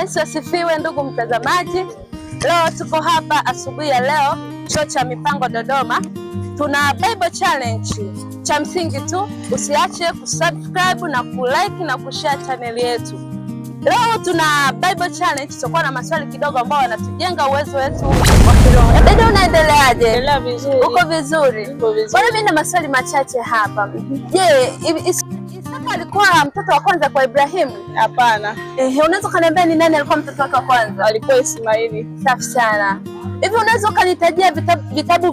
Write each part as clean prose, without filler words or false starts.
Yesu asifiwe, ndugu mtazamaji. Leo tuko hapa asubuhi ya leo chuo cha mipango Dodoma. Tuna Bible challenge. Cha msingi tu usiache kusubscribe na kulike na kushare channel yetu. Leo tuna Bible challenge, tutakuwa na maswali kidogo ambao yanatujenga uwezo wetu wa kiroho. Dada, unaendeleaje? Endelea vizuri. Uko vizuri? Uko vizuri. Bwana, mimi na maswali machache hapa. Je, Isaka alikuwa mtoto wa kwanza kwa Ibrahimu? Hapana. Unaweza kuniambia ni nani alikuwa mtoto wake wa kwanza? Alikuwa Ismaili. Safi sana. Hivi unaweza kunitajia vitabu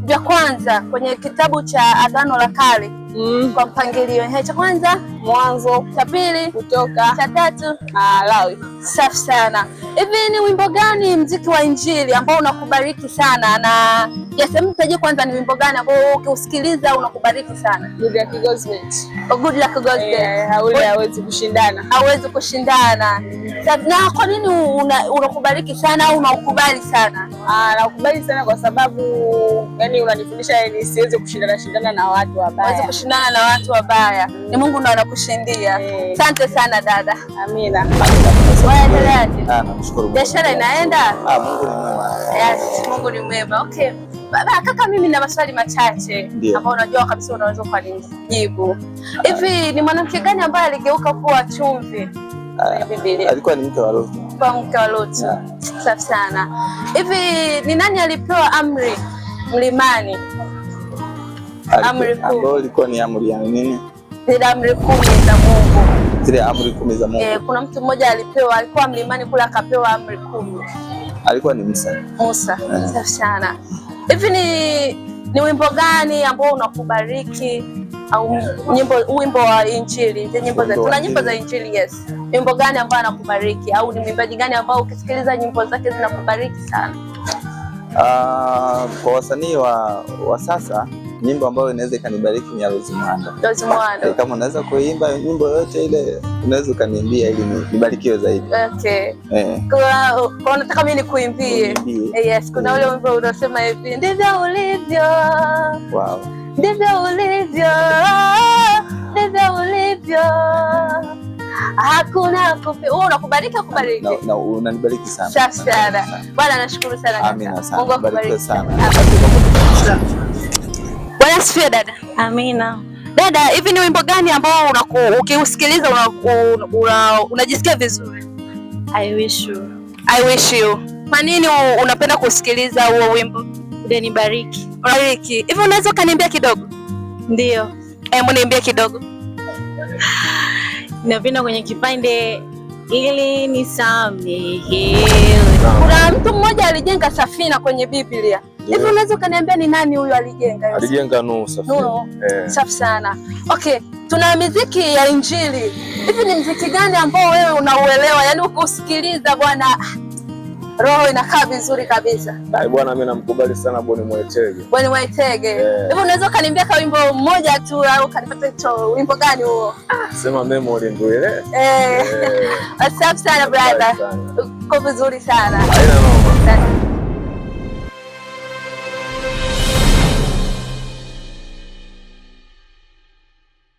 vya kwanza kwenye kitabu cha Agano la Kale? Kwa mpangilio. Cha kwanza Mwanzo, cha pili Kutoka, cha tatu Lawi. Safi sana. Hivi ni wimbo gani mziki wa Injili ambao unakubariki sana? Na mtaje kwanza ni wimbo gani ambao ukiusikiliza unakubariki sana? Good Luck Gospel. Good Luck Gospel. Hawezi kushindana. Hawezi kushindana. Na kwa nini unakubariki sana au unaukubali sana? Nakubali sana kwa sababu yani unanifundisha nisiweze kushindana na watu wabaya. Hawezi kushindana na watu wabaya. Ni Mungu ndo anakushindia. Asante sana dada. Amina. Waendeleaje? Namshukuru. Biashara inaenda? Mungu ni mwema. Yes, Mungu ni mwema. Okay. Baba kaka, mimi na maswali machache ambao unajua kabisa unaweza kunijibu. Hivi ni mwanamke gani ambaye aligeuka kuwa chumvi kwenye Biblia? Alikuwa ni mke wa Lutu. Kwa mke wa Lutu. Safi sana. Hivi ni nani alipewa amri mlimani? Amri 10. Ambayo ilikuwa ni amri ya nini? Zile amri 10 za Mungu. Zile amri 10 za Mungu. Kuna mtu mmoja alikuwa mlimani kule akapewa amri 10. Alikuwa ni Musa. Musa. Safi sana. Hivi ni wimbo gani ambao unakubariki au wimbo wa Injili? Tuna nyimbo za Injili, yes. Wimbo gani ambao anakubariki au ni mwimbaji gani ambao ukisikiliza nyimbo zake zinakubariki sana? Kwa wasanii wa sasa nyimbo ambayo inaweza ikanibariki ni Rose Muhando. Rose Muhando. Kama unaweza kuimba nyimbo yote ile unaweza ukaniimbia ili nibarikiwe zaidi. Okay. Kwa unataka mimi nikuimbie? Yes, kuna ule wimbo unasema hivi, ndivyo ulivyo. Wow. Ndivyo ulivyo. Ndivyo ulivyo. Hakuna kufi. Unakubariki kubariki. Na unanibariki sana. Safi sana. Bwana nashukuru sana. Amina sana. Mungu akubariki sana. Bwana asifiwe dada. Amina. Dada, hivi ni wimbo gani ambao ukiusikiliza unajisikia vizuri? I wish you. I wish you. Kwa nini unapenda kusikiliza huo wimbo? Unibariki. Bariki. Hivi unaweza kaniambia kidogo? Ndio. Hebu niambie kidogo. Napenda kwenye kipande ili nisamehewe. Kuna mtu mmoja alijenga safina kwenye Biblia. Hivi unaweza kaniambia ni nani huyo alijenga hiyo? Alijenga Nuhu safina. Nuhu. Safi sana. Okay, tuna muziki ya Injili. Hivi ni muziki gani ambao wewe unauelewa? Yaani ukisikiliza bwana roho inakaa vizuri kabisa. Bwana mimi namkubali sana Boni Mwaitege. Boni Mwaitege. Hivi unaweza kaniambia kwa wimbo mmoja tu au kanipata wimbo gani huo? Sema memory ndio ile. Asante sana brother. Uko vizuri sana. Haina noma.